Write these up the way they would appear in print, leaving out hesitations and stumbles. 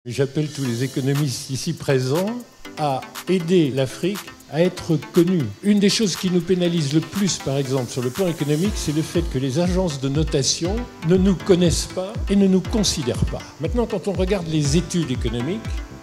J'appelle tous les économistes ici présents à aider l'Afrique à être connue. Une des choses qui nous pénalise le plus, par exemple, sur le plan économique, c'est le fait que les agences de notation ne nous connaissent pas et ne nous considèrent pas. Maintenant, quand on regarde les études économiques,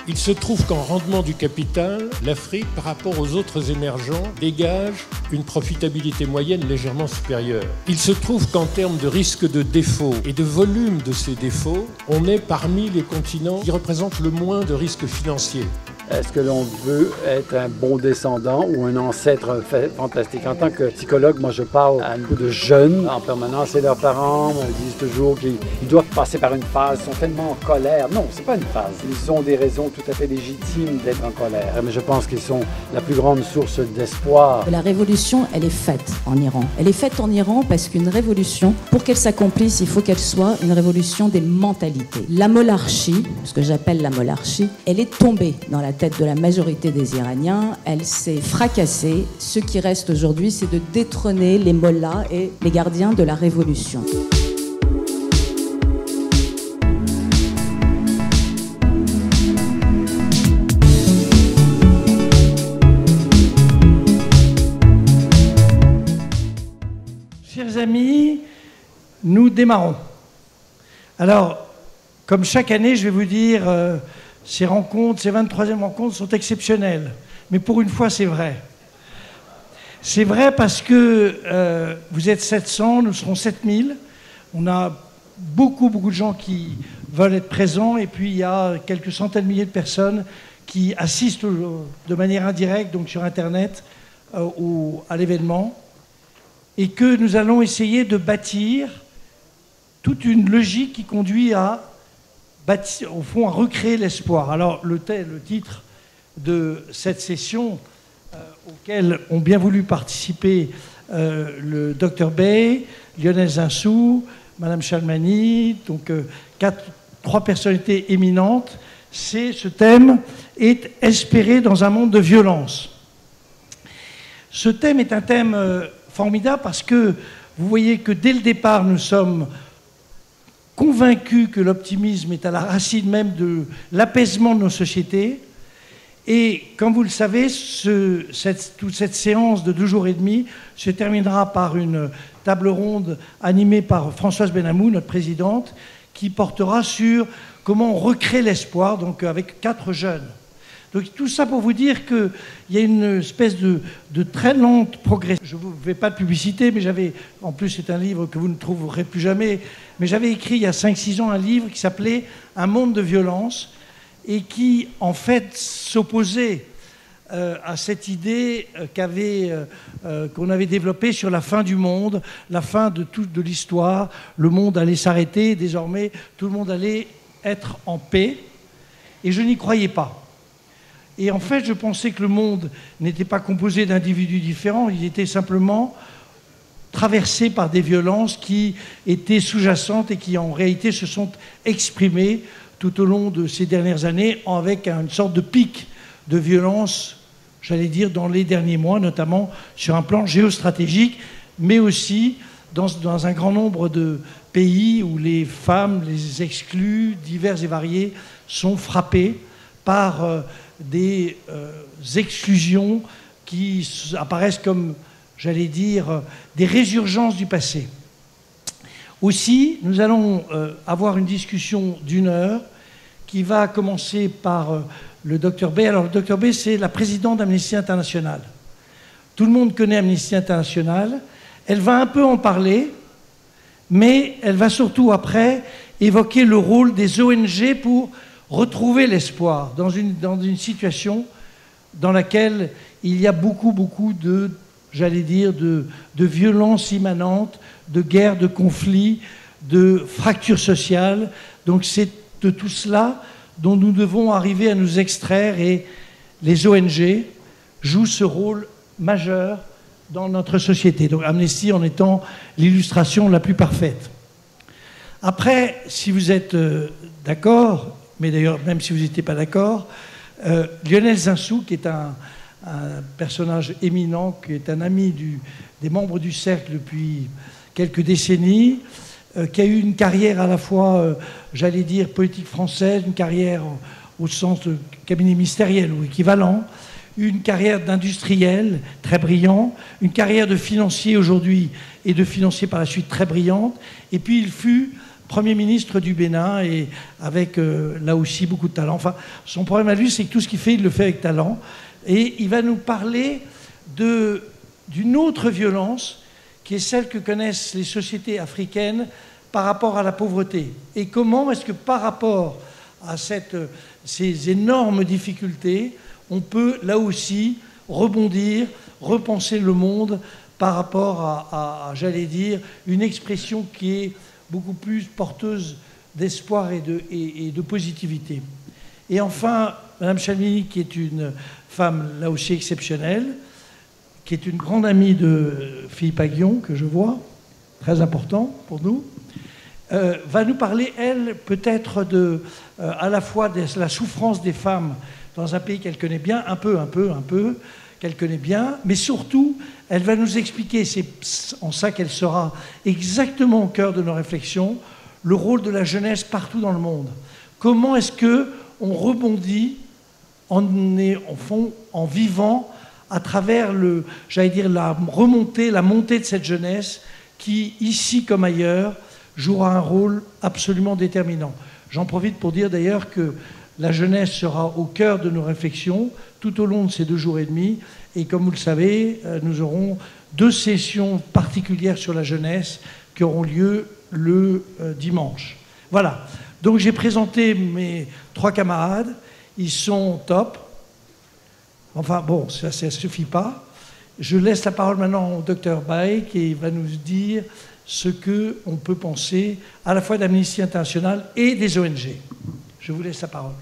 il se trouve qu'en rendement du capital, l'Afrique, par rapport aux autres émergents, dégage une profitabilité moyenne légèrement supérieure. Il se trouve qu'en termes de risque de défaut et de volume de ces défauts, on est parmi les continents qui représentent le moins de risques financiers. Est-ce que l'on veut être un bon descendant ou un ancêtre fantastique? En tant que psychologue, moi je parle à beaucoup de jeunes en permanence et leurs parents me disent toujours qu'ils doivent passer par une phase, ils sont tellement en colère. Non, c'est pas une phase. Ils ont des raisons tout à fait légitimes d'être en colère. Mais je pense qu'ils sont la plus grande source d'espoir. La révolution, elle est faite en Iran. Elle est faite en Iran parce qu'une révolution, pour qu'elle s'accomplisse, il faut qu'elle soit une révolution des mentalités. La molarchie, ce que j'appelle la molarchie, elle est tombée dans la tête de la majorité des Iraniens, elle s'est fracassée. Ce qui reste aujourd'hui, c'est de détrôner les mollahs et les gardiens de la révolution. Chers amis, nous démarrons. Alors, comme chaque année, je vais vous dire... Ces rencontres, ces 23e rencontres sont exceptionnelles. Mais pour une fois, c'est vrai. C'est vrai parce que vous êtes 700, nous serons 7000. On a beaucoup de gens qui veulent être présents. Et puis, il y a quelques centaines de milliers de personnes qui assistent de manière indirecte, donc sur Internet, à l'événement. Et que nous allons essayer de bâtir toute une logique qui conduit au fond, à recréer l'espoir. Alors, le titre de cette session, auquel ont bien voulu participer le Dr Bey, Lionel Zinsou, Madame Chalmani, donc trois personnalités éminentes, ce thème est « Espérer dans un monde de violence ». Ce thème est un thème formidable parce que vous voyez que dès le départ, nous sommes convaincus que l'optimisme est à la racine même de l'apaisement de nos sociétés. Et comme vous le savez, toute cette séance de 2 jours et demi se terminera par une table ronde animée par Françoise Benamou, notre présidente, qui portera sur comment on recrée l'espoir, donc avec 4 jeunes. Donc tout ça pour vous dire qu'il y a une espèce de très lente progression. Je ne vous fais pas de publicité, mais en plus c'est un livre que vous ne trouverez plus jamais, mais j'avais écrit il y a 5-6 ans un livre qui s'appelait « Un monde de violence » et qui en fait s'opposait à cette idée qu'on avait développée sur la fin du monde, la fin de l'histoire, le monde allait s'arrêter, désormais tout le monde allait être en paix, et je n'y croyais pas. Et en fait, je pensais que le monde n'était pas composé d'individus différents, il était simplement traversé par des violences qui étaient sous-jacentes et qui, en réalité, se sont exprimées tout au long de ces dernières années avec une sorte de pic de violence, j'allais dire, dans les derniers mois, notamment sur un plan géostratégique, mais aussi dans un grand nombre de pays où les femmes, les exclus, divers et variés, sont frappés par des exclusions qui apparaissent comme, j'allais dire, des résurgences du passé. Aussi, nous allons avoir une discussion d'1 heure qui va commencer par le Dr Bey. Alors, le Dr Bey, c'est la présidente d'Amnesty International. Tout le monde connaît Amnesty International. Elle va un peu en parler, mais elle va surtout, après, évoquer le rôle des ONG pour retrouver l'espoir dans une situation dans laquelle il y a beaucoup de, j'allais dire, de violences immanentes, de guerres, de conflits, de fractures sociales. Donc c'est de tout cela dont nous devons arriver à nous extraire, et les ONG jouent ce rôle majeur dans notre société. Donc Amnesty en étant l'illustration la plus parfaite. Après, si vous êtes d'accord, mais d'ailleurs, même si vous n'étiez pas d'accord, Lionel Zinsou, qui est un personnage éminent, qui est un ami des membres du Cercle depuis quelques décennies, qui a eu une carrière à la fois, j'allais dire, politique française, une carrière au sens de cabinet ministériel ou équivalent, une carrière d'industriel très brillant, une carrière de financier aujourd'hui et de financier par la suite très brillante. Et puis il fut Premier ministre du Bénin et avec là aussi beaucoup de talent. Enfin, son problème à lui, c'est que tout ce qu'il fait, il le fait avec talent. Et il va nous parler d'une autre violence qui est celle que connaissent les sociétés africaines par rapport à la pauvreté. Et comment est-ce que par rapport à ces énormes difficultés, on peut là aussi rebondir, repenser le monde par rapport à j'allais dire, une expression qui est beaucoup plus porteuse d'espoir et de positivité. Et enfin, Madame Chalmini, qui est une femme là aussi exceptionnelle, qui est une grande amie de Philippe Aghion, que je vois, très important pour nous, va nous parler, elle, peut-être à la fois de la souffrance des femmes dans un pays qu'elle connaît bien, un peu, qu'elle connaît bien, mais surtout, elle va nous expliquer, c'est en ça qu'elle sera exactement au cœur de nos réflexions, le rôle de la jeunesse partout dans le monde. Comment est-ce qu'on rebondit en vivant à travers la montée de cette jeunesse qui, ici comme ailleurs, jouera un rôle absolument déterminant. J'en profite pour dire d'ailleurs que la jeunesse sera au cœur de nos réflexions tout au long de ces 2 jours et demi. Et comme vous le savez, nous aurons 2 sessions particulières sur la jeunesse qui auront lieu le dimanche. Voilà. Donc j'ai présenté mes 3 camarades. Ils sont top. Enfin bon, ça ne suffit pas. Je laisse la parole maintenant au docteur Bae qui va nous dire ce qu'on peut penser à la fois d'Amnesty International et des ONG. Je vous laisse la parole.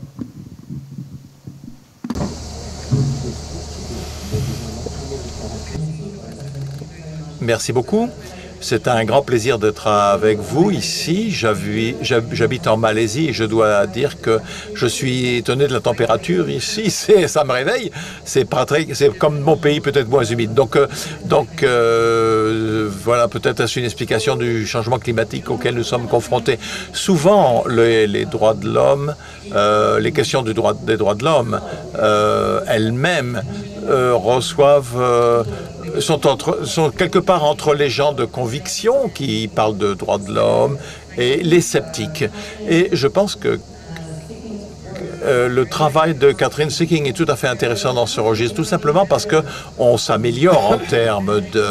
Merci beaucoup. C'est un grand plaisir d'être avec vous ici. J'habite en Malaisie et je dois dire que je suis étonné de la température ici. Ça me réveille. C'est comme mon pays, peut-être moins humide. Donc voilà, peut-être est-ce une explication du changement climatique auquel nous sommes confrontés. Souvent, les droits de l'homme, les questions des droits de l'homme elles-mêmes sont quelque part entre les gens de conviction qui parlent de droits de l'homme et les sceptiques. Et je pense que le travail de Catherine Seeking est tout à fait intéressant dans ce registre, tout simplement parce qu'on s'améliore en termes de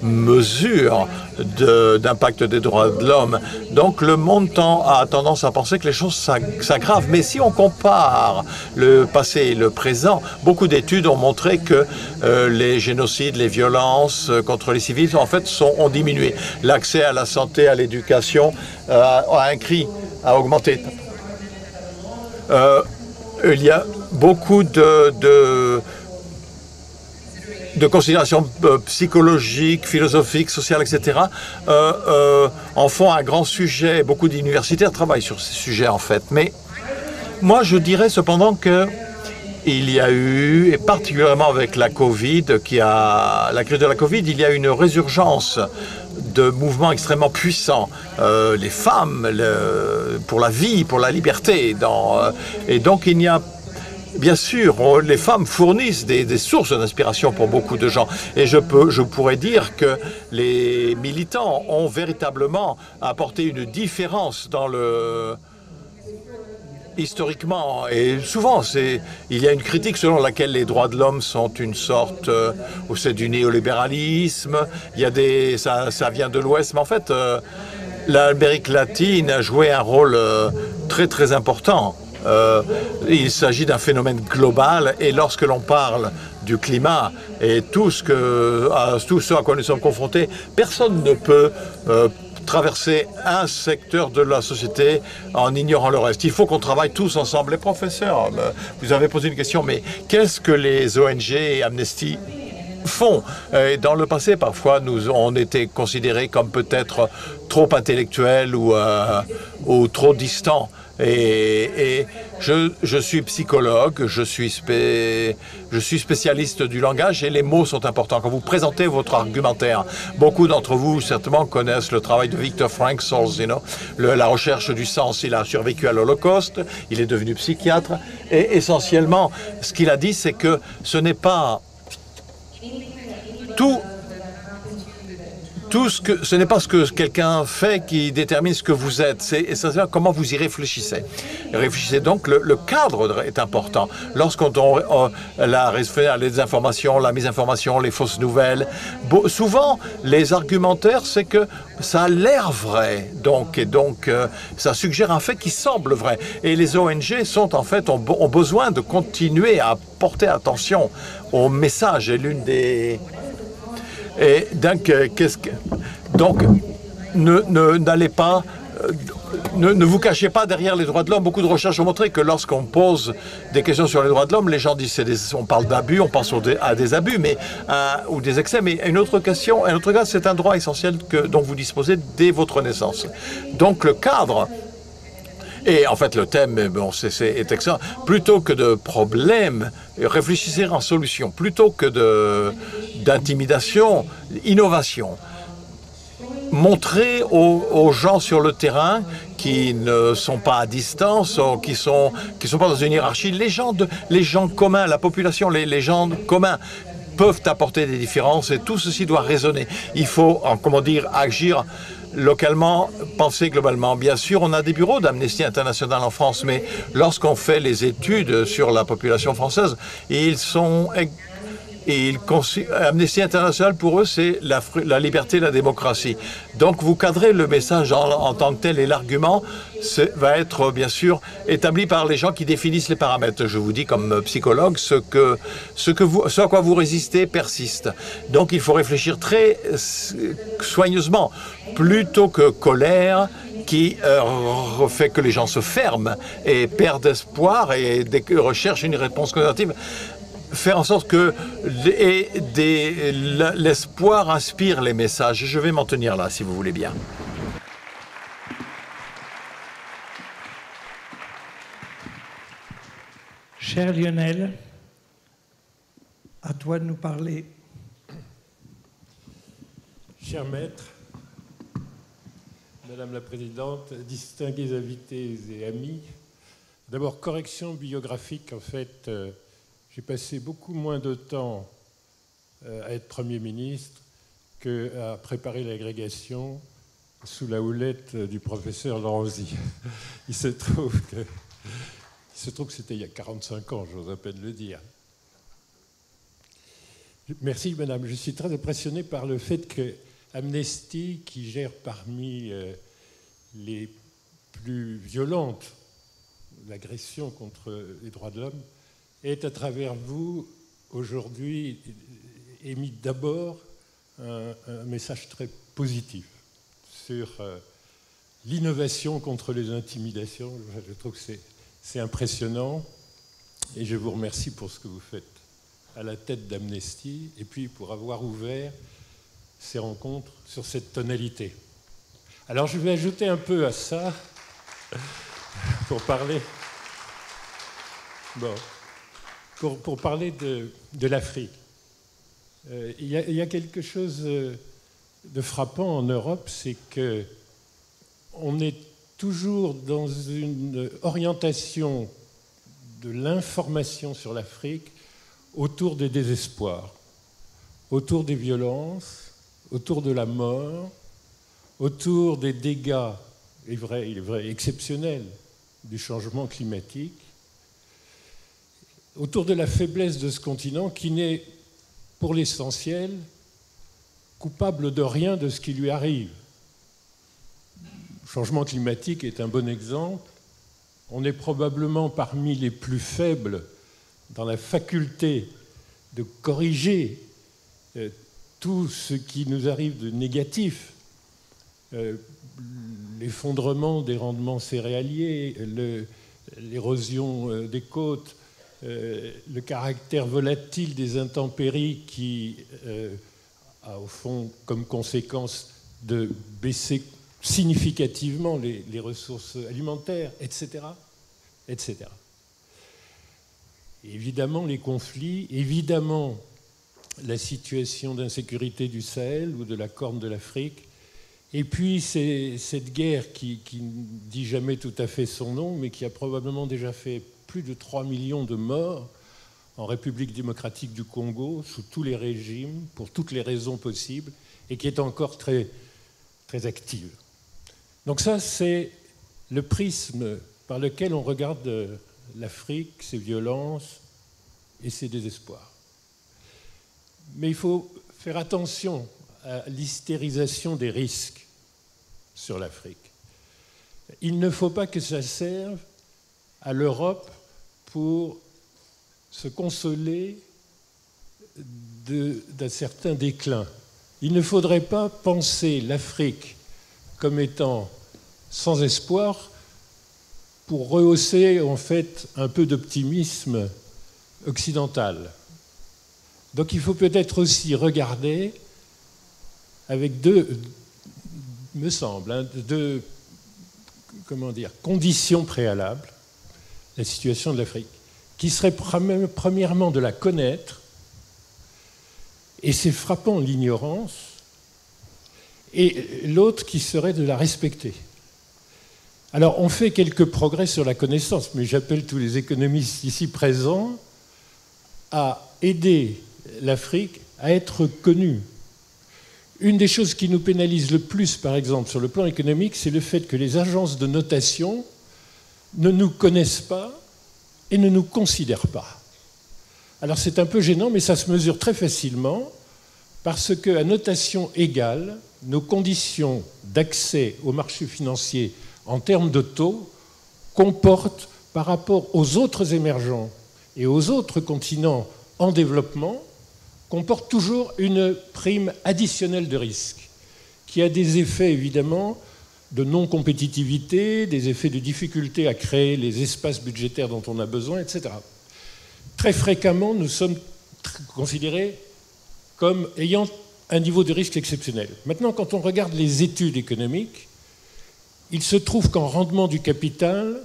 mesures d'impact des droits de l'homme. Donc le monde a tendance à penser que les choses s'aggravent. Mais si on compare le passé et le présent, beaucoup d'études ont montré que les génocides, les violences contre les civils, en fait, ont diminué. L'accès à la santé, à l'éducation a augmenté. Il y a beaucoup de considérations psychologiques, philosophiques, sociales, etc. En font un grand sujet. Beaucoup d'universitaires travaillent sur ces sujets, en fait. Mais moi, je dirais cependant que il y a eu, et particulièrement avec la crise de la Covid, il y a une résurgence de mouvements extrêmement puissants, les femmes, pour la vie, pour la liberté. Et donc il y a, bien sûr, les femmes fournissent des sources d'inspiration pour beaucoup de gens. Et je pourrais dire que les militants ont véritablement apporté une différence historiquement, et souvent, il y a une critique selon laquelle les droits de l'homme sont une sorte, c'est du néolibéralisme, ça vient de l'Ouest, mais en fait, l'Amérique latine a joué un rôle très très important. Il s'agit d'un phénomène global, et lorsque l'on parle du climat et tout ce à quoi nous sommes confrontés, personne ne peut traverser un secteur de la société en ignorant le reste. Il faut qu'on travaille tous ensemble. Les professeurs, vous avez posé une question, mais qu'est-ce que les ONG et Amnesty font? Et dans le passé, parfois, on était considérés comme peut-être trop intellectuels ou trop distants. Et je suis psychologue, je suis spécialiste du langage et les mots sont importants. Quand vous présentez votre argumentaire, beaucoup d'entre vous certainement connaissent le travail de Viktor Frankl, la recherche du sens. Il a survécu à l'Holocauste, il est devenu psychiatre et essentiellement ce qu'il a dit c'est que ce n'est pas ce n'est pas ce que quelqu'un fait qui détermine ce que vous êtes, c'est essentiellement comment vous y réfléchissez. Réfléchissez donc, le cadre est important. Lorsqu'on les informations, la mésinformation, les fausses nouvelles, souvent les argumentaires, c'est que ça a l'air vrai, donc ça suggère un fait qui semble vrai. Et les ONG ont besoin de continuer à porter attention au message. Et l'une des... Et donc, n'allez pas, ne vous cachez pas derrière les droits de l'homme. Beaucoup de recherches ont montré que lorsqu'on pose des questions sur les droits de l'homme, les gens disent on parle d'abus, on pense à des abus, ou des excès. Mais un autre cas, c'est un droit essentiel dont vous disposez dès votre naissance. Donc le cadre. Et en fait, le thème est excellent. Plutôt que de problèmes, réfléchissez en solution. Plutôt que d'intimidation, innovation. Montrez aux gens sur le terrain qui ne sont pas à distance, qui sont pas dans une hiérarchie, les gens communs, la population, les gens communs peuvent apporter des différences et tout ceci doit résonner. Il faut, agir localement, penser globalement. Bien sûr, on a des bureaux d'Amnesty International en France, mais lorsqu'on fait les études sur la population française, Amnesty International, pour eux, c'est la liberté et la démocratie. Donc, vous cadrez le message en tant que tel et l'argument va être, bien sûr, établi par les gens qui définissent les paramètres. Je vous dis, comme psychologue, ce à quoi vous résistez persiste. Donc, il faut réfléchir très soigneusement, plutôt que colère, qui fait que les gens se ferment et perdent espoir et recherchent une réponse cognitive. Faire en sorte que l'espoir inspire les messages. Je vais m'en tenir là, si vous voulez bien. Cher Lionel, à toi de nous parler. Cher maître, Madame la Présidente, distingués invités et amis, d'abord, correction biographique, en fait... J'ai passé beaucoup moins de temps à être Premier ministre qu'à préparer l'agrégation sous la houlette du professeur Lanzy. Il se trouve que c'était il y a 45 ans, j'ose à peine le dire. Merci, madame. Je suis très impressionné par le fait que Amnesty, qui gère parmi les plus violentes agressions contre les droits de l'homme, est à travers vous, aujourd'hui, émis d'abord un message très positif sur l'innovation contre les intimidations. Je trouve que c'est impressionnant et je vous remercie pour ce que vous faites à la tête d'Amnesty et puis pour avoir ouvert ces rencontres sur cette tonalité. Alors je vais ajouter un peu à ça pour parler... Bon... Pour parler de l'Afrique. Il y a quelque chose de frappant en Europe, c'est qu'on est toujours dans une orientation de l'information sur l'Afrique autour des désespoirs, autour des violences, autour de la mort, autour des dégâts, il est vrai, exceptionnels du changement climatique, autour de la faiblesse de ce continent qui n'est, pour l'essentiel, coupable de rien de ce qui lui arrive. Le changement climatique est un bon exemple. On est probablement parmi les plus faibles dans la faculté de corriger tout ce qui nous arrive de négatif. L'effondrement des rendements céréaliers, l'érosion des côtes, le caractère volatile des intempéries qui a au fond comme conséquence de baisser significativement les ressources alimentaires, etc., etc. Évidemment, les conflits, évidemment, la situation d'insécurité du Sahel ou de la Corne de l'Afrique, et puis cette guerre qui ne dit jamais tout à fait son nom, mais qui a probablement déjà fait plus de 3 millions de morts en République démocratique du Congo, sous tous les régimes, pour toutes les raisons possibles, et qui est encore très, très active. Donc ça, c'est le prisme par lequel on regarde l'Afrique, ses violences et ses désespoirs. Mais il faut faire attention à l'hystérisation des risques sur l'Afrique. Il ne faut pas que ça serve à l'Europe pour se consoler d'un certain déclin. Il ne faudrait pas penser l'Afrique comme étant sans espoir pour rehausser en fait un peu d'optimisme occidental. Donc il faut peut-être aussi regarder avec me semble, deux conditions préalables la situation de l'Afrique, qui serait premièrement de la connaître, et c'est frappant l'ignorance, et l'autre qui serait de la respecter. Alors on fait quelques progrès sur la connaissance, mais j'appelle tous les économistes ici présents à aider l'Afrique à être connue. Une des choses qui nous pénalise le plus, par exemple, sur le plan économique, c'est le fait que les agences de notation ne nous connaissent pas et ne nous considèrent pas. Alors c'est un peu gênant, mais ça se mesure très facilement parce qu'à notation égale, nos conditions d'accès au marché financier en termes de taux comportent, par rapport aux autres émergents et aux autres continents en développement, comportent toujours une prime additionnelle de risque qui a des effets évidemment de non-compétitivité, des effets de difficulté à créer les espaces budgétaires dont on a besoin, etc. Très fréquemment, nous sommes considérés comme ayant un niveau de risque exceptionnel. Maintenant, quand on regarde les études économiques, il se trouve qu'en rendement du capital,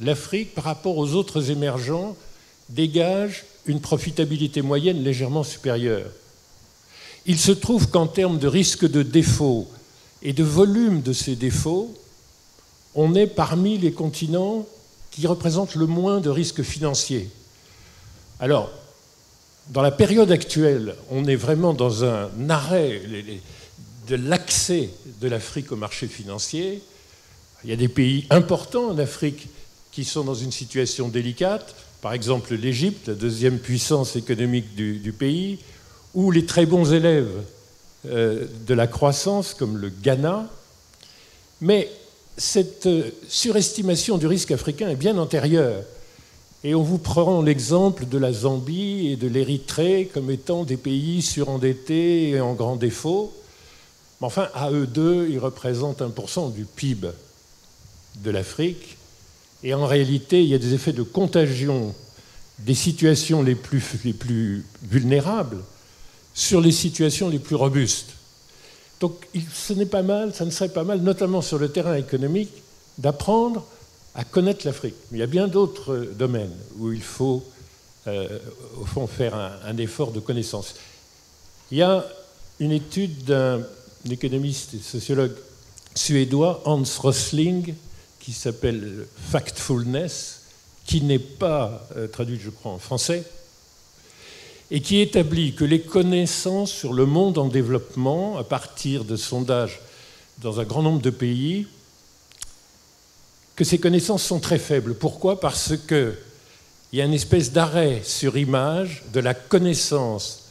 l'Afrique, par rapport aux autres émergents, dégage une profitabilité moyenne légèrement supérieure. Il se trouve qu'en termes de risque de défaut et de volume de ces défauts, on est parmi les continents qui représentent le moins de risques financiers. Alors, dans la période actuelle, on est vraiment dans un arrêt de l'accès de l'Afrique au marché financier. Il y a des pays importants en Afrique qui sont dans une situation délicate, par exemple l'Égypte, la deuxième puissance économique du pays, ou les très bons élèves de la croissance, comme le Ghana. Mais cette surestimation du risque africain est bien antérieure. Et on vous prend l'exemple de la Zambie et de l'Érythrée comme étant des pays surendettés et en grand défaut. Mais enfin, à eux deux, ils représentent 1% du PIB de l'Afrique. Et en réalité, il y a des effets de contagion des situations les plus vulnérables sur les situations les plus robustes. Donc ça ne serait pas mal, notamment sur le terrain économique, d'apprendre à connaître l'Afrique. Mais il y a bien d'autres domaines où il faut, au fond, faire un effort de connaissance. Il y a une étude d'un économiste et sociologue suédois, Hans Rosling, qui s'appelle Factfulness, qui n'est pas traduite, je crois, en français, et qui établit que les connaissances sur le monde en développement, à partir de sondages dans un grand nombre de pays, que ces connaissances sont très faibles. Pourquoi ? Parce qu'il y a une espèce d'arrêt sur image de la connaissance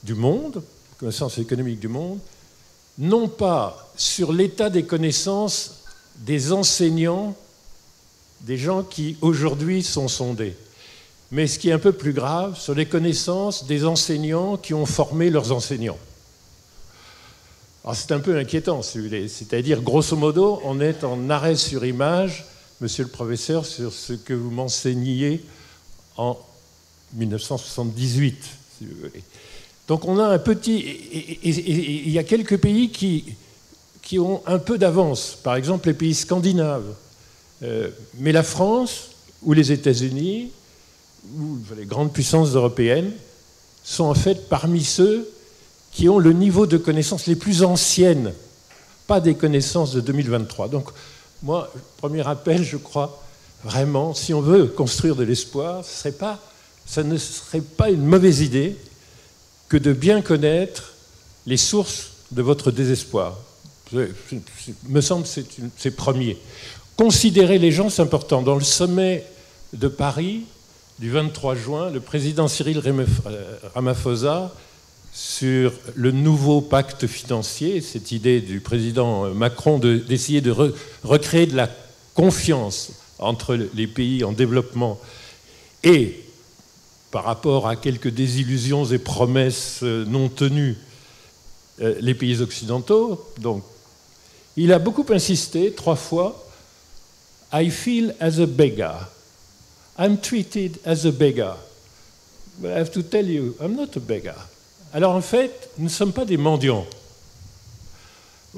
du monde, connaissance économique du monde, non pas sur l'état des connaissances des enseignants, des gens qui aujourd'hui sont sondés, mais ce qui est un peu plus grave, sur les connaissances des enseignants qui ont formé leurs enseignants. Alors c'est un peu inquiétant, si vous voulez. C'est-à-dire, grosso modo, on est en arrêt sur image, monsieur le professeur, sur ce que vous m'enseigniez en 1978, si vous voulez. Donc on a un petit... Et il y a quelques pays qui qui ont un peu d'avance, par exemple les pays scandinaves. Mais la France ou les États-Unis ou les grandes puissances européennes sont en fait parmi ceux qui ont le niveau de connaissances les plus anciennes, pas des connaissances de 2023. Donc, moi, premier appel, je crois, vraiment, si on veut construire de l'espoir, ça ne serait pas une mauvaise idée que de bien connaître les sources de votre désespoir. Me semble que c'est premier. Considérer les gens, c'est important. Dans le sommet de Paris du 23 juin, le président Cyril Ramaphosa, sur le nouveau pacte financier, cette idée du président Macron d'essayer de recréer de la confiance entre les pays en développement et par rapport à quelques désillusions et promesses non tenues, les pays occidentaux. Donc, il a beaucoup insisté, 3 fois, « I feel as a beggar. I'm treated as a beggar. But I have to tell you, I'm not a beggar. » Alors en fait, nous ne sommes pas des mendiants.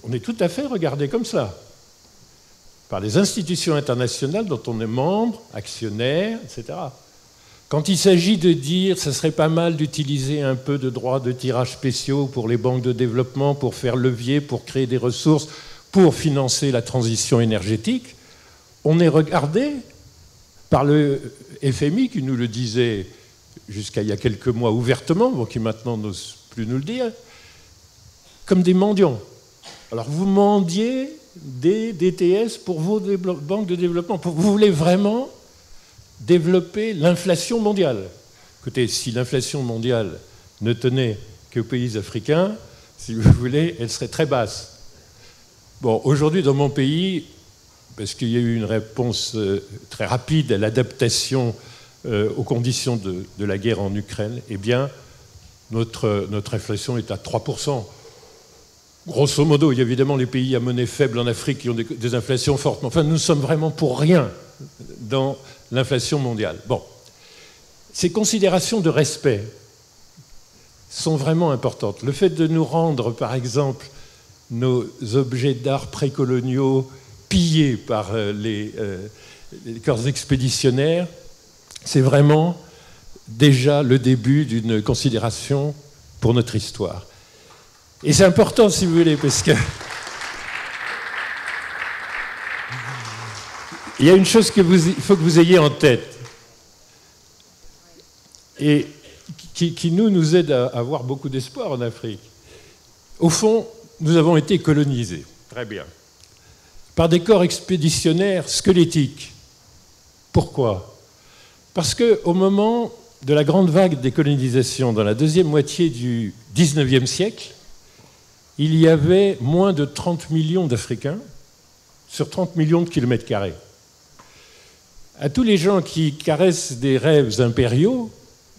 On est tout à fait regardés comme cela, par les institutions internationales dont on est membre, actionnaire, etc. Quand il s'agit de dire que ce serait pas mal d'utiliser un peu de droits de tirage spéciaux pour les banques de développement, pour faire levier, pour créer des ressources, pour financer la transition énergétique, on est regardé par le FMI qui nous le disait jusqu'à il y a quelques mois ouvertement, bon, qui maintenant n'ose plus nous le dire, comme des mendiants. Alors vous mendiez des DTS pour vos banques de développement. Vous voulez vraiment développer l'inflation mondiale. Écoutez, si l'inflation mondiale ne tenait qu'aux pays africains, si vous voulez, elle serait très basse. Bon, aujourd'hui, dans mon pays, parce qu'il y a eu une réponse très rapide à l'adaptation aux conditions de la guerre en Ukraine, eh bien, notre inflation est à 3%. Grosso modo, il y a évidemment les pays à monnaie faible en Afrique qui ont des inflations fortes. Mais enfin, nous sommes vraiment pour rien dans l'inflation mondiale. Bon, ces considérations de respect sont vraiment importantes. Le fait de nous rendre, par exemple, nos objets d'art précoloniaux pillés par les corps expéditionnaires, c'est vraiment déjà le début d'une considération pour notre histoire. Et c'est important, si vous voulez, parce que il y a une chose qu'il faut que vous ayez en tête et qui nous aide à avoir beaucoup d'espoir en Afrique. Au fond, nous avons été colonisés, très bien, par des corps expéditionnaires squelettiques. Pourquoi ? Parce qu'au moment de la grande vague des colonisations, dans la deuxième moitié du XIXe siècle, il y avait moins de 30 millions d'Africains sur 30 millions de kilomètres carrés. À tous les gens qui caressent des rêves impériaux,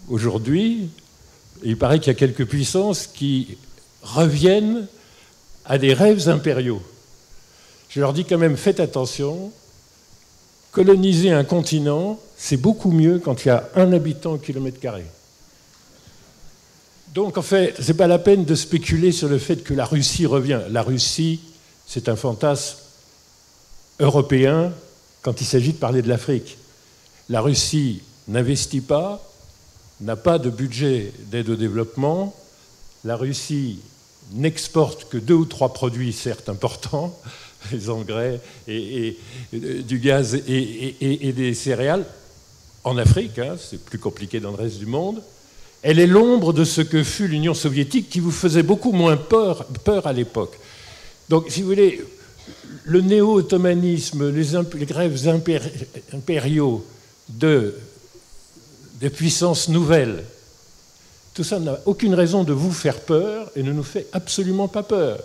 aujourd'hui, il paraît qu'il y a quelques puissances qui reviennent à des rêves impériaux. Je leur dis quand même, faites attention, coloniser un continent, c'est beaucoup mieux quand il y a 1 habitant au kilomètre carré. Donc, en fait, ce n'est pas la peine de spéculer sur le fait que la Russie revient. La Russie, c'est un fantasme européen quand il s'agit de parler de l'Afrique. La Russie n'investit pas, n'a pas de budget d'aide au développement. La Russie n'exporte que 2 ou 3 produits, certes importants, les engrais et du gaz et des céréales, en Afrique, hein, c'est plus compliqué dans le reste du monde. Elle est l'ombre de ce que fut l'Union soviétique qui vous faisait beaucoup moins peur à l'époque. Donc, si vous voulez, le néo-ottomanisme, les grèves impériaux des puissances nouvelles, tout ça n'a aucune raison de vous faire peur et ne nous fait absolument pas peur.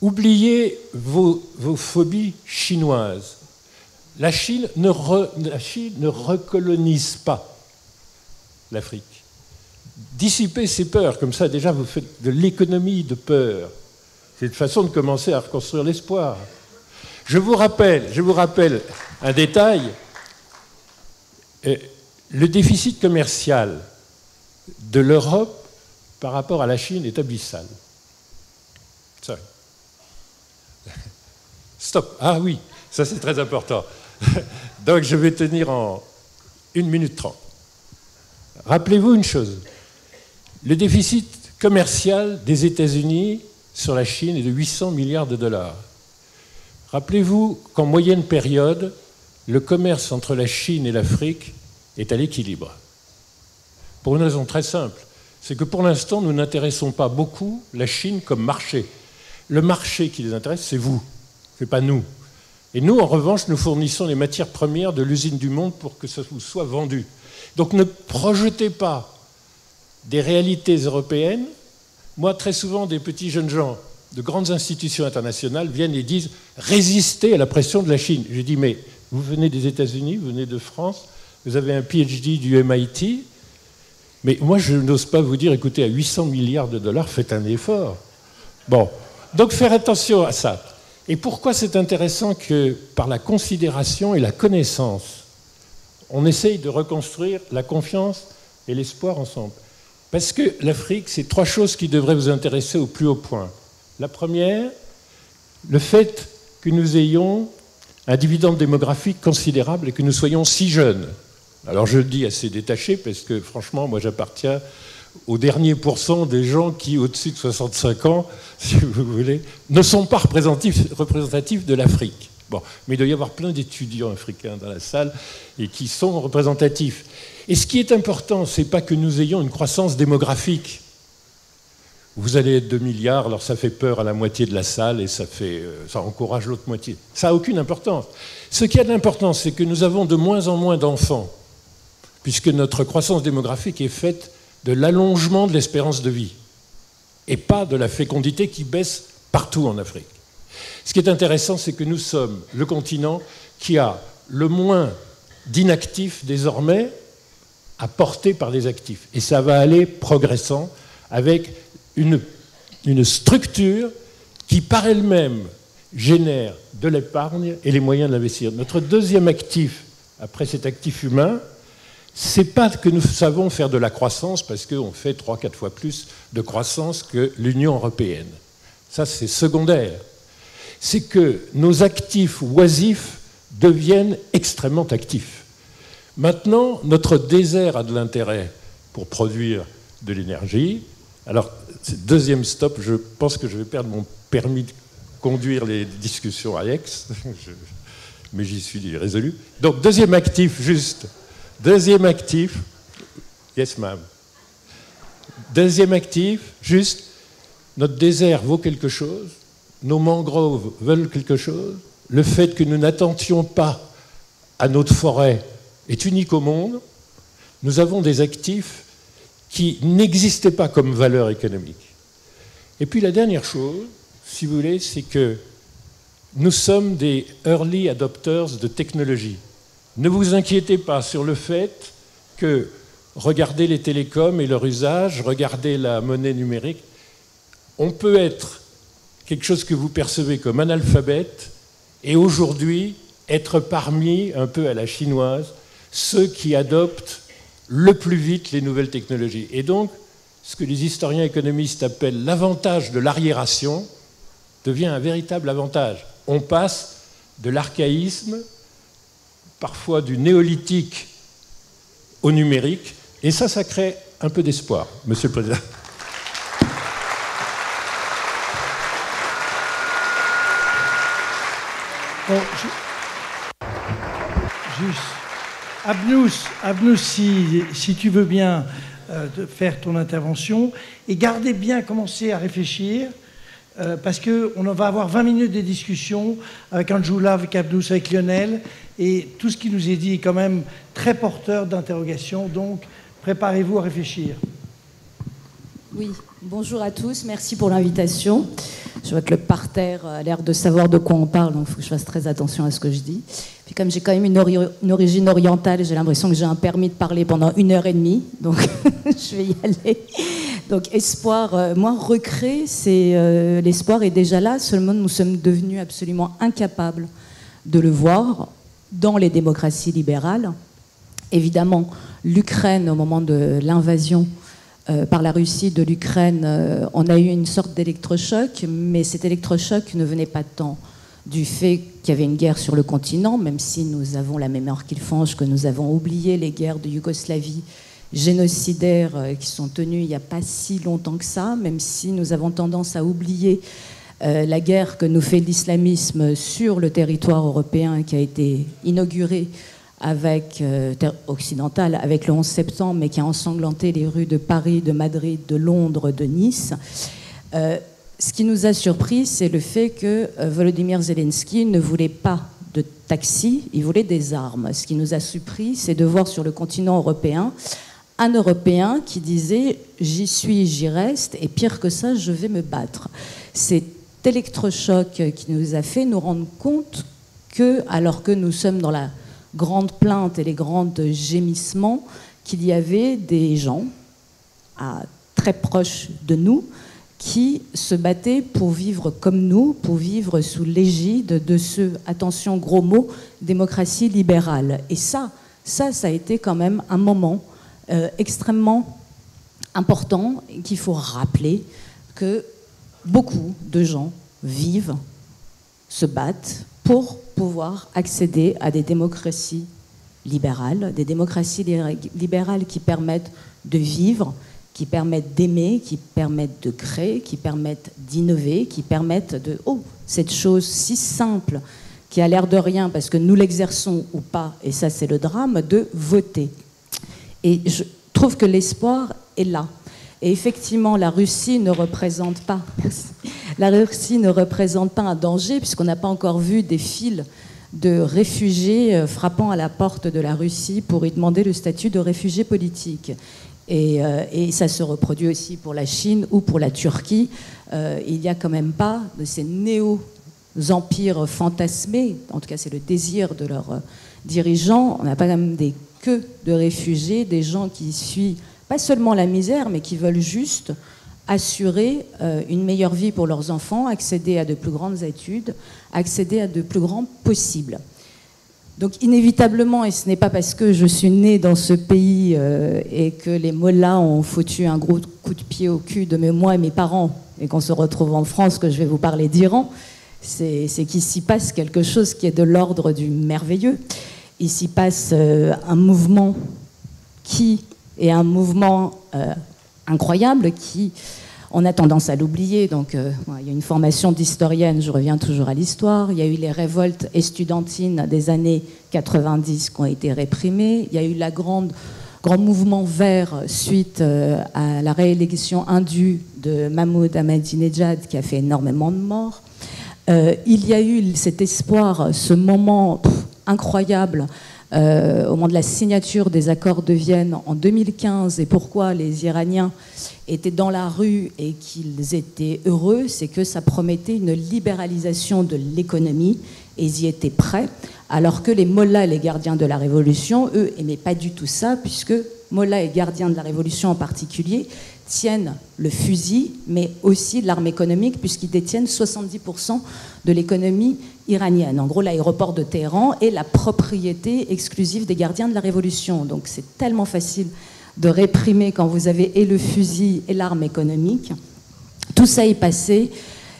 Oubliez vos phobies chinoises. La Chine ne recolonise pas l'Afrique. Dissipez ces peurs, comme ça déjà vous faites de l'économie de peur. C'est une façon de commencer à reconstruire l'espoir. Je vous rappelle un détail. Le déficit commercial de l'Europe par rapport à la Chine est abyssal. Ça. Stop. Ah oui, ça c'est très important. Donc je vais tenir en 1 minute 30. Rappelez-vous une chose. Le déficit commercial des États-Unis sur la Chine est de 800 milliards de dollars. Rappelez-vous qu'en moyenne période, le commerce entre la Chine et l'Afrique est à l'équilibre. Pour une raison très simple, c'est que pour l'instant, nous n'intéressons pas beaucoup la Chine comme marché. Le marché qui les intéresse, c'est vous, ce n'est pas nous. Et nous, en revanche, nous fournissons les matières premières de l'usine du monde pour que ça vous soit vendu. Donc ne projetez pas des réalités européennes. Moi, très souvent, des petits jeunes gens de grandes institutions internationales viennent et disent « résister à la pression de la Chine ». Je dis « mais vous venez des États-Unis, vous venez de France, vous avez un PhD du MIT, mais moi, je n'ose pas vous dire « écoutez, à 800 milliards de dollars, faites un effort ». Bon, donc faire attention à ça. Et pourquoi c'est intéressant que par la considération et la connaissance, on essaye de reconstruire la confiance et l'espoir ensemble? Parce que l'Afrique, c'est 3 choses qui devraient vous intéresser au plus haut point. La première, le fait que nous ayons un dividende démographique considérable et que nous soyons si jeunes. Alors je le dis assez détaché parce que franchement, moi j'appartiens au dernier pourcent des gens qui, au-dessus de 65 ans, si vous voulez, ne sont pas représentatifs de l'Afrique. Bon, mais il doit y avoir plein d'étudiants africains dans la salle et qui sont représentatifs. Et ce qui est important, ce n'est pas que nous ayons une croissance démographique. Vous allez être 2 milliards, alors ça fait peur à la moitié de la salle et ça encourage l'autre moitié. Ça n'a aucune importance. Ce qui a de l'importance, c'est que nous avons de moins en moins d'enfants, puisque notre croissance démographique est faite de l'allongement de l'espérance de vie et pas de la fécondité qui baisse partout en Afrique. Ce qui est intéressant, c'est que nous sommes le continent qui a le moins d'inactifs désormais apportés par des actifs. Et ça va aller progressant avec une structure qui par elle-même génère de l'épargne et les moyens d'investir. Notre deuxième actif, après cet actif humain, c'est pas que nous savons faire de la croissance parce qu'on fait 3-4 fois plus de croissance que l'Union européenne. Ça, c'est secondaire. C'est que nos actifs oisifs deviennent extrêmement actifs. Maintenant, notre désert a de l'intérêt pour produire de l'énergie. Alors, deuxième stop, je pense que je vais perdre mon permis de conduire les discussions à Aix, mais j'y suis résolu. Donc, deuxième actif, juste. Deuxième actif, yes ma'am. Deuxième actif, juste, notre désert vaut quelque chose, nos mangroves veulent quelque chose, le fait que nous n'attentions pas à notre forêt est unique au monde, nous avons des actifs qui n'existaient pas comme valeur économique. Et puis la dernière chose, si vous voulez, c'est que nous sommes des early adopters de technologie. Ne vous inquiétez pas sur le fait que regardez les télécoms et leur usage, regardez la monnaie numérique, on peut être quelque chose que vous percevez comme analphabète et aujourd'hui être parmi, un peu à la chinoise, ceux qui adoptent le plus vite les nouvelles technologies. Et donc, ce que les historiens économistes appellent l'avantage de l'arriération devient un véritable avantage. On passe de l'archaïsme, parfois du néolithique au numérique, et ça crée un peu d'espoir, Monsieur le Président. Bon, juste, Abnous, si tu veux bien de faire ton intervention, et gardez bien commencer à réfléchir, parce qu'on va avoir 20 minutes de discussion avec Anjoula, avec Abnous, avec Lionel, et tout ce qui nous est dit est quand même très porteur d'interrogation, donc préparez-vous à réfléchir. Oui, bonjour à tous, merci pour l'invitation. Je vois que le parterre a l'air de savoir de quoi on parle, donc il faut que je fasse très attention à ce que je dis. Puis comme j'ai quand même une origine orientale, j'ai l'impression que j'ai un permis de parler pendant 1h30, donc je vais y aller. Donc espoir, moi recréer, c'est l'espoir est déjà là, seulement nous sommes devenus absolument incapables de le voir dans les démocraties libérales. Évidemment, l'Ukraine, au moment de l'invasion par la Russie de l'Ukraine, on a eu une sorte d'électrochoc, mais cet électrochoc ne venait pas tant du fait qu'il y avait une guerre sur le continent, même si nous avons la mémoire qu'il fange, que nous avons oublié les guerres de Yougoslavie génocidaires qui sont tenues il n'y a pas si longtemps que ça, même si nous avons tendance à oublier la guerre que nous fait l'islamisme sur le territoire européen qui a été inaugurée avec, occidentale avec le 11 septembre, mais qui a ensanglanté les rues de Paris, de Madrid, de Londres, de Nice. Ce qui nous a surpris, c'est le fait que Volodymyr Zelensky ne voulait pas de taxi, il voulait des armes. Ce qui nous a surpris, c'est de voir sur le continent européen un Européen qui disait « j'y suis, j'y reste, et pire que ça, je vais me battre ». Cet électrochoc qui nous a fait nous rendre compte que, alors que nous sommes dans la grande plainte et les grands gémissements, qu'il y avait des gens très proches de nous qui se battaient pour vivre comme nous, pour vivre sous l'égide de ce, attention gros mot, démocratie libérale. Et ça a été quand même un moment extrêmement important et qu'il faut rappeler que beaucoup de gens vivent, se battent pour pouvoir accéder à des démocraties libérales qui permettent de vivre, qui permettent d'aimer, qui permettent de créer, qui permettent d'innover, qui permettent de... Oh, cette chose si simple qui a l'air de rien parce que nous l'exerçons ou pas, et ça c'est le drame, de voter. Et je trouve que l'espoir est là. Et effectivement, la Russie ne représente pas... La Russie ne représente pas un danger puisqu'on n'a pas encore vu des files de réfugiés frappant à la porte de la Russie pour y demander le statut de réfugié politique. Et ça se reproduit aussi pour la Chine ou pour la Turquie. Il n'y a quand même pas de ces néo-empires fantasmés, en tout cas c'est le désir de leurs dirigeants, on n'a pas quand même des queues de réfugiés, des gens qui fuient pas seulement la misère, mais qui veulent juste assurer une meilleure vie pour leurs enfants, accéder à de plus grandes études, accéder à de plus grands possibles. Donc inévitablement, et ce n'est pas parce que je suis née dans ce pays et que les mollahs ont foutu un gros coup de pied au cul de moi et mes parents, et qu'on se retrouve en France, que je vais vous parler d'Iran, c'est qu'il s'y passe quelque chose qui est de l'ordre du merveilleux. Il s'y passe un mouvement qui est un mouvement incroyable qui... On a tendance à l'oublier, donc il y a une formation d'historienne, je reviens toujours à l'histoire. Il y a eu les révoltes estudiantines des années 90 qui ont été réprimées. Il y a eu le grand mouvement vert suite à la réélection indue de Mahmoud Ahmadinejad qui a fait énormément de morts. Il y a eu cet espoir, ce moment incroyable au moment de la signature des accords de Vienne en 2015, et pourquoi les Iraniens étaient dans la rue et qu'ils étaient heureux, c'est que ça promettait une libéralisation de l'économie, et ils y étaient prêts, alors que les mollahs et les gardiens de la Révolution, eux, n'aimaient pas du tout ça, puisque mollahs et gardiens de la Révolution en particulier tiennent le fusil, mais aussi l'arme économique, puisqu'ils détiennent 70% de l'économie iranienne. En gros, l'aéroport de Téhéran est la propriété exclusive des gardiens de la Révolution. Donc c'est tellement facile de réprimer quand vous avez et le fusil et l'arme économique. Tout ça est passé.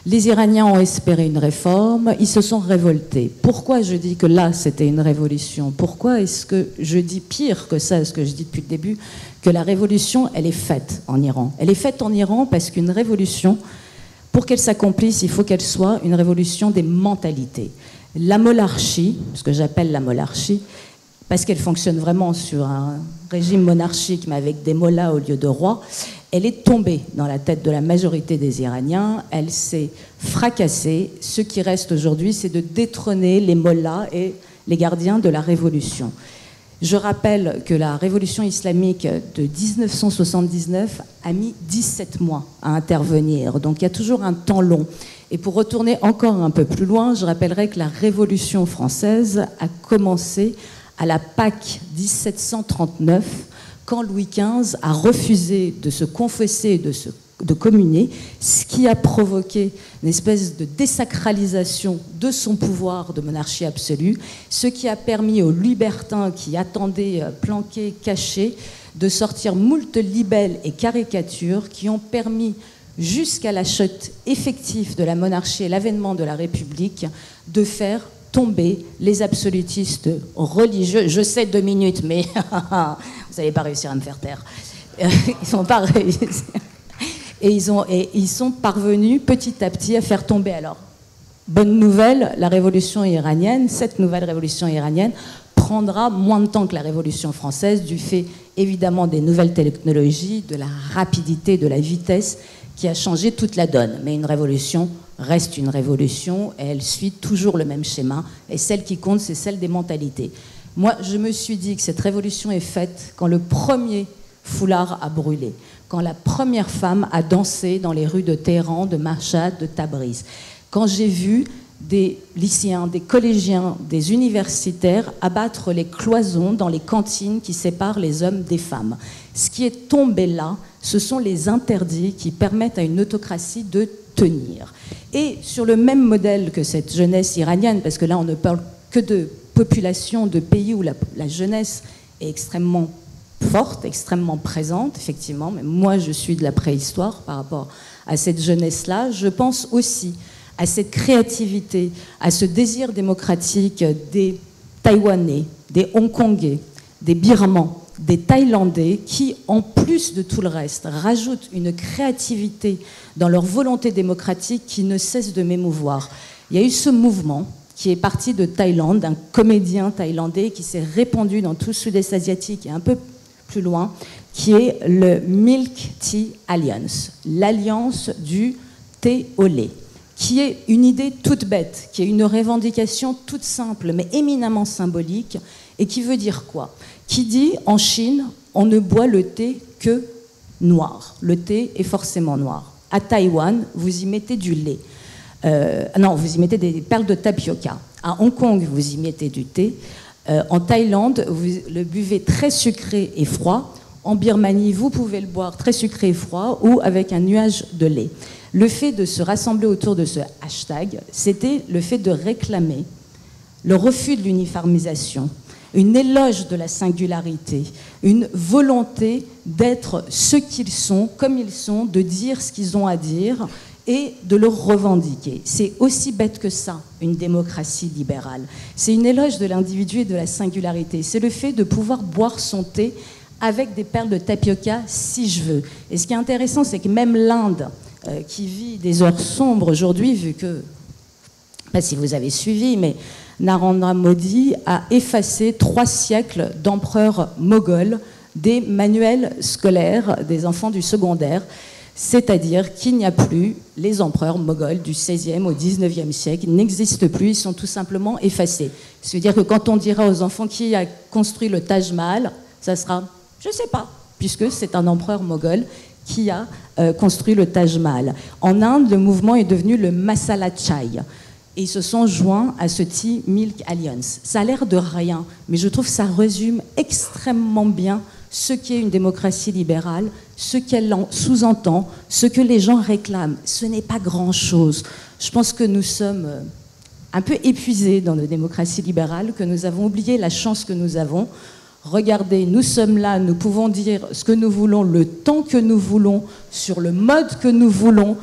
Les Iraniens ont espéré une réforme, ils se sont révoltés. Pourquoi je dis que là, c'était une révolution? Pourquoi est-ce que je dis pire que ça, ce que je dis depuis le début, que la révolution, elle est faite en Iran? Elle est faite en Iran parce qu'une révolution, pour qu'elle s'accomplisse, il faut qu'elle soit une révolution des mentalités. La monarchie, ce que j'appelle la monarchie, parce qu'elle fonctionne vraiment sur un régime monarchique, mais avec des mollahs au lieu de rois, elle est tombée dans la tête de la majorité des Iraniens, elle s'est fracassée. Ce qui reste aujourd'hui, c'est de détrôner les mollahs et les gardiens de la révolution. Je rappelle que la révolution islamique de 1979 a mis 17 mois à intervenir, donc il y a toujours un temps long. Et pour retourner encore un peu plus loin, je rappellerai que la révolution française a commencé à la Pâque 1739, quand Louis XV a refusé de se confesser, de communier, ce qui a provoqué une espèce de désacralisation de son pouvoir de monarchie absolue, ce qui a permis aux libertins qui attendaient planqués, cachés, de sortir moult libelles et caricatures qui ont permis jusqu'à la chute effective de la monarchie et l'avènement de la République, de faire tomber les absolutistes religieux. Je sais 2 minutes, mais vous n'allez pas réussir à me faire taire. Ils n'ont pas réussi. Et ils sont parvenus petit à petit à faire tomber. Alors, bonne nouvelle, la révolution iranienne, cette nouvelle révolution iranienne, prendra moins de temps que la révolution française, du fait évidemment des nouvelles technologies, de la rapidité, de la vitesse qui a changé toute la donne. Mais une révolution reste une révolution et elle suit toujours le même schéma. Et celle qui compte, c'est celle des mentalités. Moi, je me suis dit que cette révolution est faite quand le premier foulard a brûlé, quand la première femme a dansé dans les rues de Téhéran, de Mashhad, de Tabriz, quand j'ai vu des lycéens, des collégiens, des universitaires abattre les cloisons dans les cantines qui séparent les hommes des femmes. Ce qui est tombé là, ce sont les interdits qui permettent à une autocratie de tenir. Et sur le même modèle que cette jeunesse iranienne, parce que là on ne parle que de population, de pays où la jeunesse est extrêmement forte, extrêmement présente, effectivement, mais moi je suis de la préhistoire par rapport à cette jeunesse-là, je pense aussi à cette créativité, à ce désir démocratique des Taïwanais, des Hongkongais, des Birmans, des Thaïlandais qui, en plus de tout le reste, rajoutent une créativité dans leur volonté démocratique qui ne cesse de m'émouvoir. Il y a eu ce mouvement qui est parti de Thaïlande, d'un comédien thaïlandais qui s'est répandu dans tout le sud-est asiatique et un peu plus loin, qui est le Milk Tea Alliance, l'alliance du thé au lait, qui est une idée toute bête, qui est une revendication toute simple, mais éminemment symbolique, et qui veut dire quoi? Qui dit, en Chine, on ne boit le thé que noir. Le thé est forcément noir. À Taïwan, vous y mettez du lait. Non, vous y mettez des perles de tapioca. À Hong Kong, vous y mettez du thé. En Thaïlande, vous le buvez très sucré et froid. En Birmanie, vous pouvez le boire très sucré et froid ou avec un nuage de lait. Le fait de se rassembler autour de ce hashtag, c'était le fait de réclamer le refus de l'uniformisation, une éloge de la singularité, une volonté d'être ce qu'ils sont, comme ils sont, de dire ce qu'ils ont à dire et de le revendiquer. C'est aussi bête que ça, une démocratie libérale. C'est une éloge de l'individu et de la singularité. C'est le fait de pouvoir boire son thé avec des perles de tapioca si je veux. Et ce qui est intéressant, c'est que même l'Inde, qui vit des heures sombres aujourd'hui, vu que, je ne sais pas si vous avez suivi, mais Narendra Modi a effacé 3 siècles d'empereurs moghols des manuels scolaires des enfants du secondaire, c'est-à-dire qu'il n'y a plus les empereurs moghols du XVIe au XIXe siècle, ils n'existent plus, ils sont tout simplement effacés. C'est-à-dire que quand on dira aux enfants qui a construit le Taj Mahal, ça sera, je ne sais pas, puisque c'est un empereur moghol qui a construit le Taj Mahal. En Inde, le mouvement est devenu le Masala Chai. Et ils se sont joints à ce Tea Milk Alliance. Ça a l'air de rien, mais je trouve que ça résume extrêmement bien ce qu'est une démocratie libérale, ce qu'elle sous-entend, ce que les gens réclament. Ce n'est pas grand-chose. Je pense que nous sommes un peu épuisés dans nos démocraties libérales, que nous avons oublié la chance que nous avons. Regardez, nous sommes là, nous pouvons dire ce que nous voulons, le temps que nous voulons, sur le mode que nous voulons.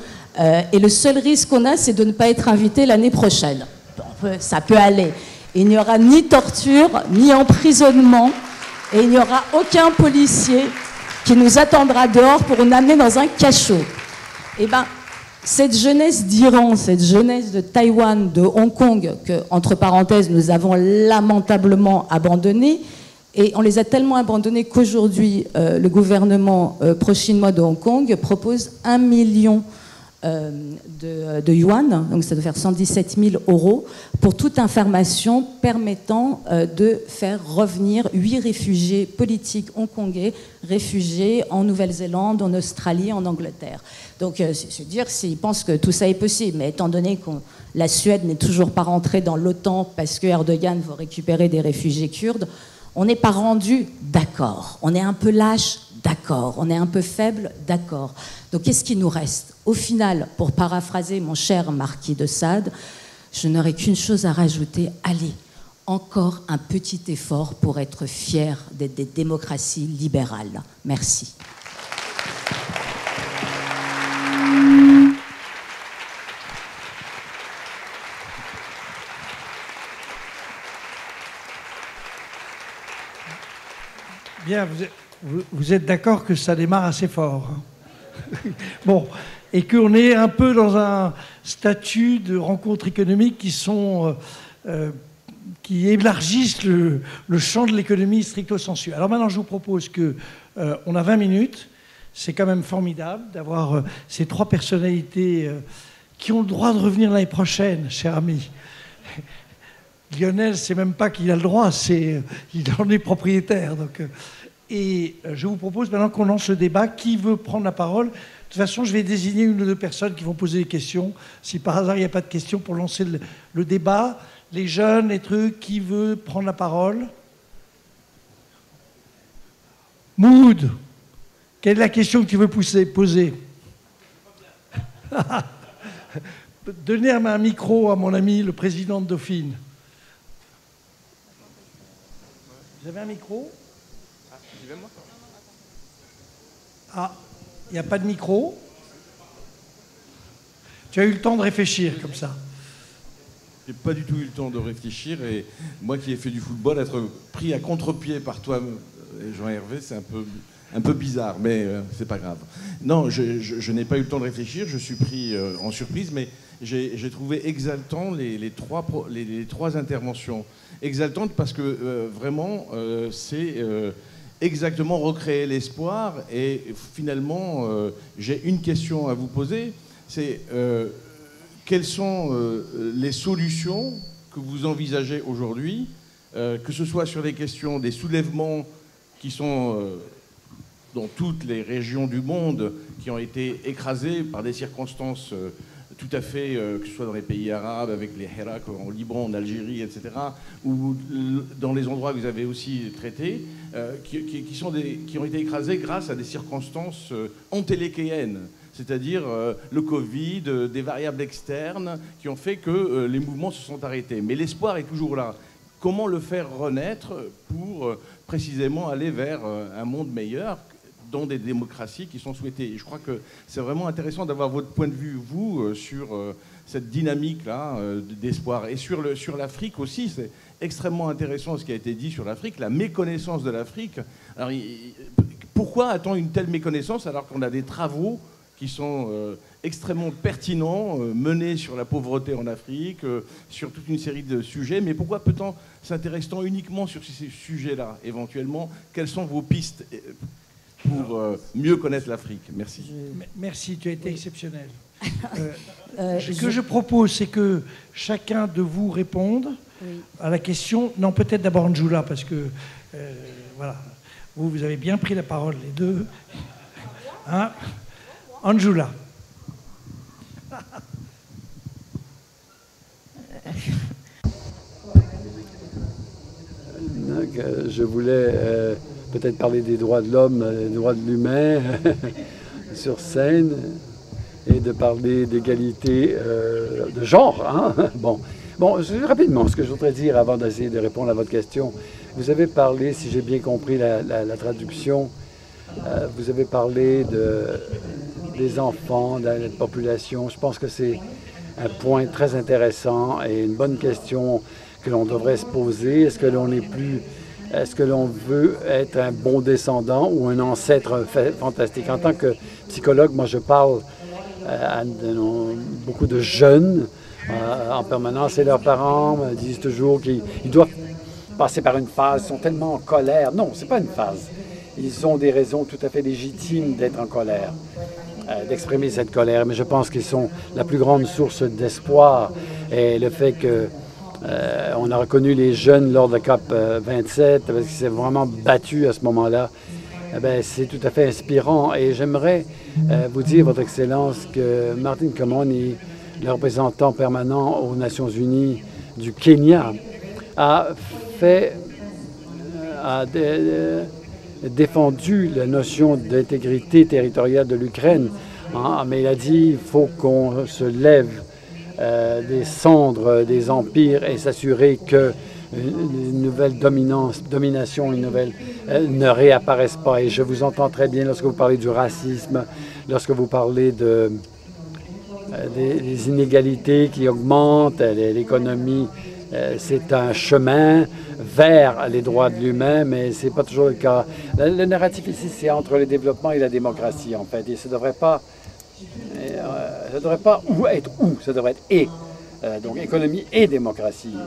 Et le seul risque qu'on a, c'est de ne pas être invité l'année prochaine. Ça peut aller. Il n'y aura ni torture, ni emprisonnement, et il n'y aura aucun policier qui nous attendra dehors pour nous amener dans un cachot. Eh bien, cette jeunesse d'Iran, cette jeunesse de Taïwan, de Hong Kong, que, entre parenthèses, nous avons lamentablement abandonnée, et on les a tellement abandonnés qu'aujourd'hui, le gouvernement pro-chinois de Hong Kong propose 1 million de yuan, donc ça doit faire 117 000 €, pour toute information permettant de faire revenir 8 réfugiés politiques hongkongais, réfugiés en Nouvelle-Zélande, en Australie, en Angleterre. Donc, c'est dire s'ils pensent que tout ça est possible, mais étant donné que la Suède n'est toujours pas rentrée dans l'OTAN parce que Erdogan veut récupérer des réfugiés kurdes, on n'est pas rendu d'accord. On est un peu lâche, d'accord. On est un peu faible, d'accord. Donc, qu'est-ce qui nous reste? Au final, pour paraphraser mon cher marquis de Sade, je n'aurai qu'une chose à rajouter. Allez, encore un petit effort pour être fiers d'être des démocraties libérales. Merci. Bien, vous êtes d'accord que ça démarre assez fort. Hein. Bon, et qu'on est un peu dans un statut de rencontres économiques qui élargissent le champ de l'économie stricto sensu. Alors maintenant, je vous propose qu'on a 20 minutes. C'est quand même formidable d'avoir ces trois personnalités qui ont le droit de revenir l'année prochaine, cher ami. Lionel, c'est même pas qu'il a le droit, il en est propriétaire. Donc, et je vous propose maintenant qu'on lance le débat. Qui veut prendre la parole? De toute façon, je vais désigner une ou deux personnes qui vont poser des questions. Si par hasard il n'y a pas de questions, pour lancer le débat, les jeunes, les trucs, qui veut prendre la parole? Mood, quelle est la question que tu veux poser? Donnez un micro à mon ami, le président de Dauphine. Vous avez un micro? Ah, il n'y a pas de micro? Tu as eu le temps de réfléchir comme ça? J'ai pas du tout eu le temps de réfléchir, et moi qui ai fait du football, être pris à contre-pied par toi et Jean-Hervé, c'est un peu bizarre, mais c'est pas grave. Non, je n'ai pas eu le temps de réfléchir, je suis pris en surprise, mais j'ai trouvé exaltant les trois interventions. Exaltantes parce que vraiment, c'est exactement recréer l'espoir. Et finalement, j'ai une question à vous poser, c'est quelles sont les solutions que vous envisagez aujourd'hui, que ce soit sur les questions des soulèvements qui sont dans toutes les régions du monde, qui ont été écrasés par des circonstances tout à fait, que ce soit dans les pays arabes, avec les Hirak en Liban, en Algérie, etc., ou dans les endroits que vous avez aussi traités, qui ont été écrasés grâce à des circonstances antéléchéennes, c'est-à-dire le Covid, des variables externes qui ont fait que les mouvements se sont arrêtés. Mais l'espoir est toujours là. Comment le faire renaître pour précisément aller vers un monde meilleur dans des démocraties qui sont souhaitées? Et je crois que c'est vraiment intéressant d'avoir votre point de vue, vous, sur cette dynamique-là d'espoir. Et sur l'Afrique aussi, c'est extrêmement intéressant ce qui a été dit sur l'Afrique, la méconnaissance de l'Afrique. Alors, pourquoi a-t-on une telle méconnaissance alors qu'on a des travaux qui sont extrêmement pertinents, menés sur la pauvreté en Afrique, sur toute une série de sujets? Mais pourquoi peut-on s'intéresser uniquement sur ces sujets-là, éventuellement? Quelles sont vos pistes pour mieux connaître l'Afrique? Merci. Merci, tu as été exceptionnel. Ce que je propose, c'est que chacun de vous réponde à la question. Non, peut-être d'abord Anjula, parce que voilà, vous avez bien pris la parole, les deux. Hein? Anjula. Je voulais peut-être parler des droits de l'homme, des droits de l'humain sur scène, et de parler d'égalité de genre. Hein? Bon, rapidement, ce que je voudrais dire avant d'essayer de répondre à votre question, vous avez parlé, si j'ai bien compris la traduction, vous avez parlé des enfants, de la population. Je pense que c'est un point très intéressant et une bonne question que l'on devrait se poser. Est-ce que l'on veut être un bon descendant ou un ancêtre fantastique? En tant que psychologue, moi je parle à beaucoup de jeunes en permanence, et leurs parents me disent toujours qu'ils doivent passer par une phase, ils sont tellement en colère. Non, c'est pas une phase. Ils ont des raisons tout à fait légitimes d'être en colère, d'exprimer cette colère, mais je pense qu'ils sont la plus grande source d'espoir. Et le fait que on a reconnu les jeunes lors de la COP 27, parce qu'ils s'est vraiment battu à ce moment-là, c'est tout à fait inspirant. Et j'aimerais vous dire, Votre Excellence, que Martin Kamoni, le représentant permanent aux Nations Unies du Kenya, a défendu la notion d'intégrité territoriale de l'Ukraine, hein, mais il a dit qu'il faut qu'on se lève des cendres des empires et s'assurer qu'une nouvelle domination, ne réapparaisse pas. Et je vous entends très bien lorsque vous parlez du racisme, lorsque vous parlez des inégalités qui augmentent, l'économie. C'est un chemin vers les droits de l'humain, mais ce n'est pas toujours le cas. Le narratif ici, c'est entre le développement et la démocratie, en fait. Et ça ne devrait pas ou être ou, ça devrait être et. Donc économie et démocratie. Il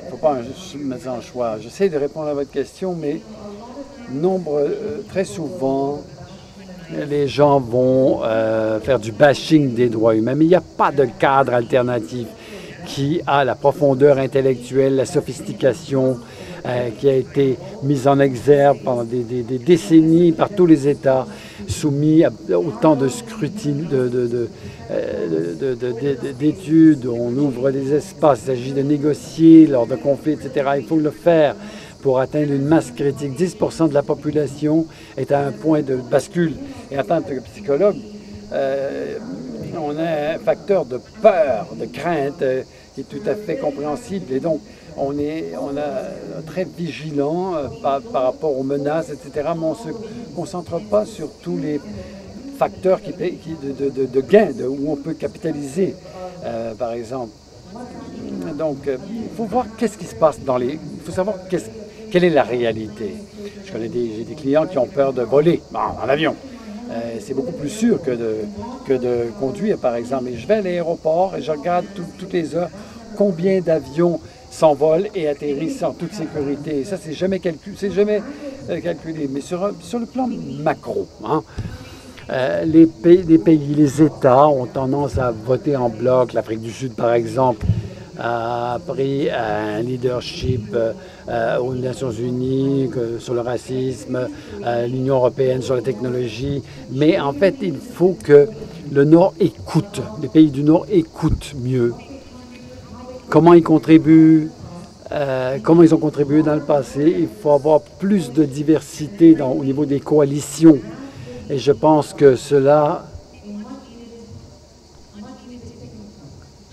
ne faut pas mettre en choix. J'essaie de répondre à votre question, mais très souvent, les gens vont faire du bashing des droits humains, mais il n'y a pas de cadre alternatif qui a la profondeur intellectuelle, la sophistication qui a été mise en exergue pendant des décennies par tous les États, soumis à autant de scrutine, d'études, on ouvre des espaces, il s'agit de négocier lors de conflits, etc. Il faut le faire pour atteindre une masse critique. 10% de la population est à un point de bascule. Et en tant que psychologue, on a un facteur de peur, de crainte qui est tout à fait compréhensible. Et donc, on est très vigilant par rapport aux menaces, etc. Mais on ne se concentre pas sur tous les facteurs de gain, où on peut capitaliser, par exemple. Donc, il faut voir qu'est-ce qui se passe il faut savoir quelle est la réalité. J'ai des clients qui ont peur de voler en avion. C'est beaucoup plus sûr que de conduire, par exemple. Et je vais à l'aéroport et je regarde toutes les heures combien d'avions s'envolent et atterrissent en toute sécurité. Et ça, c'est jamais calculé. Mais sur le plan macro, les pays, les États ont tendance à voter en bloc. L'Afrique du Sud, par exemple, a pris un leadership aux Nations Unies sur le racisme, l'Union européenne sur la technologie. Mais en fait, il faut que le Nord écoute, les pays du Nord écoutent mieux. Comment ils contribuent, comment ils ont contribué dans le passé. Il faut avoir plus de diversité au niveau des coalitions. Et je pense que ce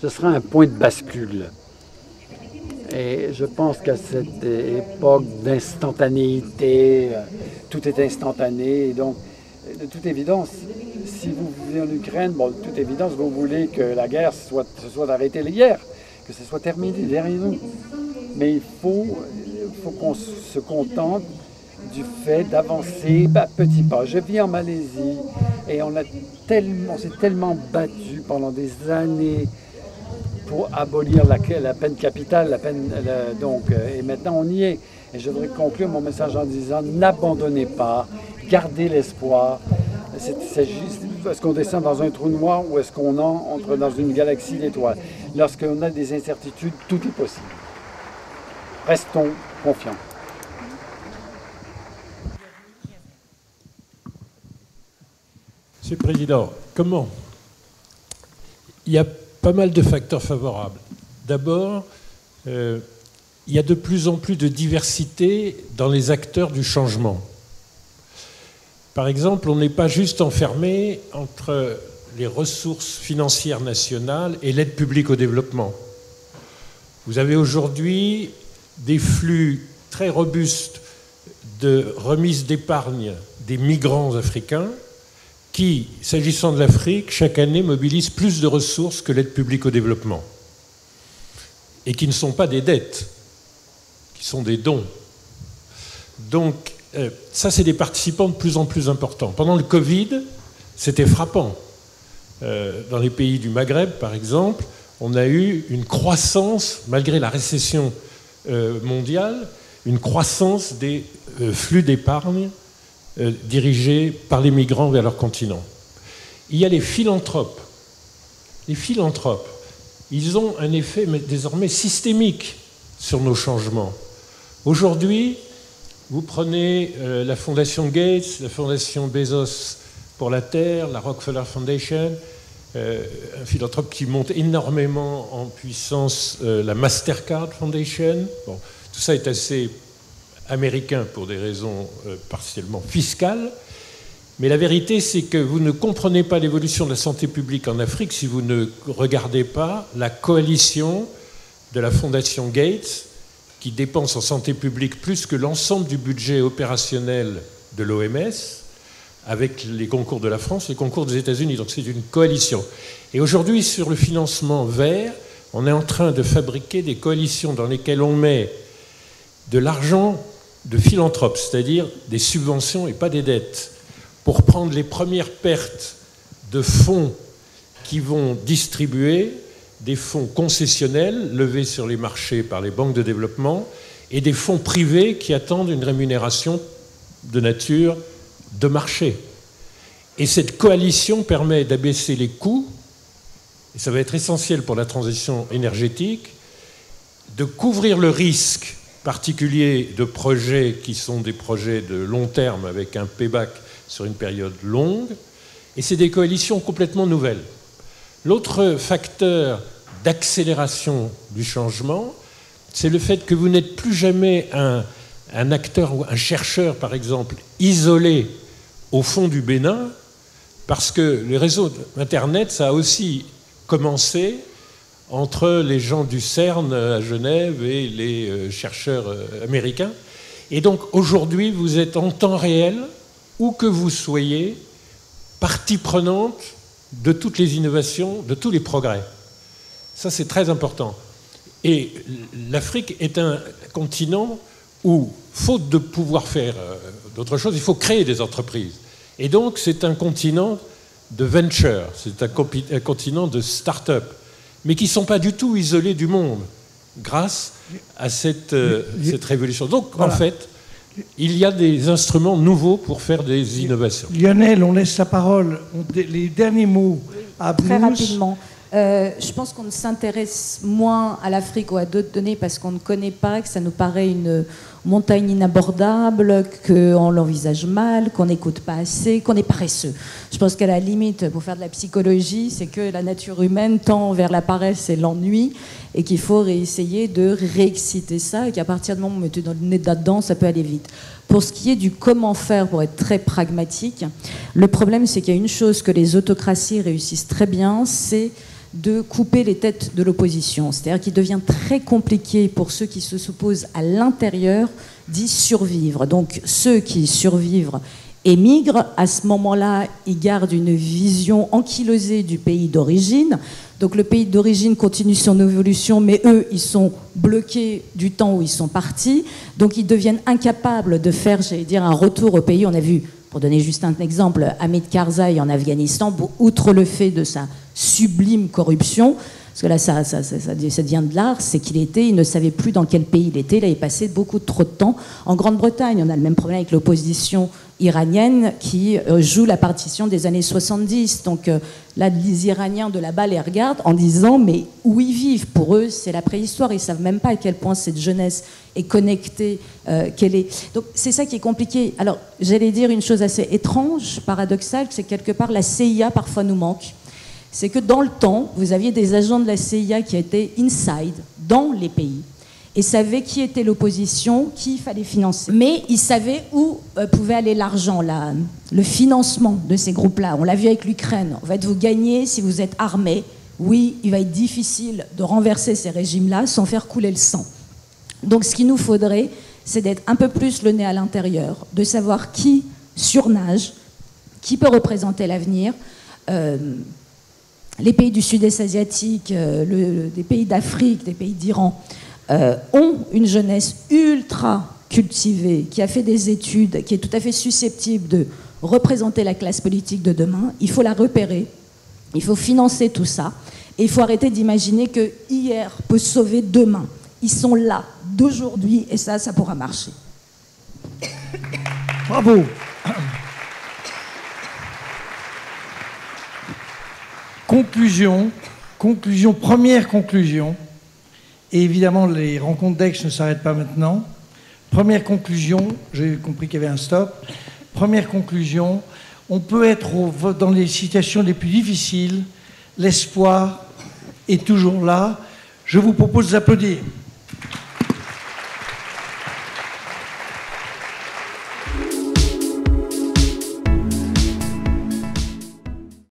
sera un point de bascule. Et je pense qu'à cette époque d'instantanéité, tout est instantané. Et donc, de toute évidence, si vous vivez en Ukraine, de toute évidence, vous voulez que la guerre se soit arrêtée hier, que ce soit terminé derrière nous. Mais il faut qu'on se contente du fait d'avancer à petits pas. Je vis en Malaisie et on s'est tellement battu pendant des années pour abolir la peine capitale, et maintenant on y est. Et je voudrais conclure mon message en disant, n'abandonnez pas, gardez l'espoir. Est-ce qu'on descend dans un trou noir ou est-ce qu'on entre dans une galaxie d'étoiles? Lorsqu'on a des incertitudes, tout est possible. Restons confiants. Monsieur le Président, comment? Il y a pas mal de facteurs favorables. D'abord, il y a de plus en plus de diversité dans les acteurs du changement. Par exemple, on n'est pas juste enfermé entre les ressources financières nationales et l'aide publique au développement. Vous avez aujourd'hui des flux très robustes de remise d'épargne des migrants africains qui, s'agissant de l'Afrique, chaque année mobilisent plus de ressources que l'aide publique au développement. Et qui ne sont pas des dettes, qui sont des dons. Donc, ça, c'est des participants de plus en plus importants. Pendant le Covid, c'était frappant. Dans les pays du Maghreb, par exemple, on a eu une croissance, malgré la récession mondiale, une croissance des flux d'épargne dirigés par les migrants vers leur continent. Il y a les philanthropes. Les philanthropes, ils ont un effet désormais systémique sur nos changements. Aujourd'hui, vous prenez la Fondation Gates, la Fondation Bezos pour la Terre, la Rockefeller Foundation, un philanthrope qui monte énormément en puissance, la Mastercard Foundation. Bon, tout ça est assez américain pour des raisons partiellement fiscales. Mais la vérité, c'est que vous ne comprenez pas l'évolution de la santé publique en Afrique si vous ne regardez pas la coalition de la Fondation Gates, qui dépense en santé publique plus que l'ensemble du budget opérationnel de l'OMS, avec les concours de la France, les concours des États-Unis. Donc c'est une coalition. Et aujourd'hui, sur le financement vert, on est en train de fabriquer des coalitions dans lesquelles on met de l'argent de philanthropes, c'est-à-dire des subventions et pas des dettes, pour prendre les premières pertes de fonds qui vont distribuer des fonds concessionnels levés sur les marchés par les banques de développement et des fonds privés qui attendent une rémunération de nature de marché. Et cette coalition permet d'abaisser les coûts, et ça va être essentiel pour la transition énergétique, de couvrir le risque particulier de projets qui sont des projets de long terme avec un payback sur une période longue, et c'est des coalitions complètement nouvelles. L'autre facteur d'accélération du changement, c'est le fait que vous n'êtes plus jamais un acteur ou un chercheur, par exemple, isolé au fond du Bénin, parce que les réseaux Internet, ça a aussi commencé entre les gens du CERN à Genève et les chercheurs américains. Et donc aujourd'hui, vous êtes en temps réel, où que vous soyez, partie prenante de toutes les innovations, de tous les progrès. Ça, c'est très important. Et l'Afrique est un continent où, faute de pouvoir faire d'autres choses, il faut créer des entreprises. Et donc, c'est un continent de venture, c'est un continent de start-up, mais qui ne sont pas du tout isolés du monde, grâce à cette révolution. Donc, voilà. En fait, il y a des instruments nouveaux pour faire des innovations. Lionel, on laisse la parole, les derniers mots à Bruce. Très rapidement. Je pense qu'on s'intéresse moins à l'Afrique ou à d'autres données parce qu'on ne connaît pas, que ça nous paraît une montagne inabordable, qu'on l'envisage mal, qu'on n'écoute pas assez, qu'on est paresseux. Je pense qu'à la limite, pour faire de la psychologie, c'est que la nature humaine tend vers la paresse et l'ennui et qu'il faut essayer de réexciter ça et qu'à partir du moment où on met le nez là-dedans, ça peut aller vite. Pour ce qui est du comment faire, pour être très pragmatique, le problème, c'est qu'il y a une chose que les autocraties réussissent très bien, c'est de couper les têtes de l'opposition. C'est-à-dire qu'il devient très compliqué pour ceux qui se s'opposent à l'intérieur d'y survivre. Donc ceux qui survivent émigrent. À ce moment-là, ils gardent une vision ankylosée du pays d'origine. Donc le pays d'origine continue son évolution, mais eux, ils sont bloqués du temps où ils sont partis. Donc ils deviennent incapables de faire, j'allais dire, un retour au pays. On a vu, pour donner juste un exemple, Hamid Karzai en Afghanistan, outre le fait de sa sublime corruption, parce que là ça devient de l'art, c'est il ne savait plus dans quel pays il était, il avait passé beaucoup trop de temps en Grande-Bretagne. On a le même problème avec l'opposition iranienne qui joue la partition des années 70. Donc là, les Iraniens de là-bas les regardent en disant mais où ils vivent? Pour eux, c'est la préhistoire, ils ne savent même pas à quel point cette jeunesse est connectée, qu'elle est. Donc c'est ça qui est compliqué. Alors j'allais dire une chose assez étrange, paradoxale, c'est que quelque part la CIA parfois nous manque. C'est que dans le temps, vous aviez des agents de la CIA qui étaient inside, dans les pays, et savaient qui était l'opposition, qui il fallait financer. Mais ils savaient où pouvait aller l'argent, le financement de ces groupes-là. On l'a vu avec l'Ukraine. En fait, vous gagnez si vous êtes armé. Oui, il va être difficile de renverser ces régimes-là sans faire couler le sang. Donc ce qu'il nous faudrait, c'est d'être un peu plus le nez à l'intérieur, de savoir qui surnage, qui peut représenter l'avenir. Les pays du sud-est asiatique, des pays d'Afrique, des pays d'Iran, ont une jeunesse ultra cultivée, qui a fait des études, qui est tout à fait susceptible de représenter la classe politique de demain. Il faut la repérer, il faut financer tout ça, et il faut arrêter d'imaginer que hier peut sauver demain. Ils sont là, d'aujourd'hui, et ça pourra marcher. Bravo. Première conclusion, et évidemment les rencontres d'Aix ne s'arrêtent pas maintenant. Première conclusion, j'ai compris qu'il y avait un stop. Première conclusion, on peut être dans les situations les plus difficiles, l'espoir est toujours là. Je vous propose d'applaudir.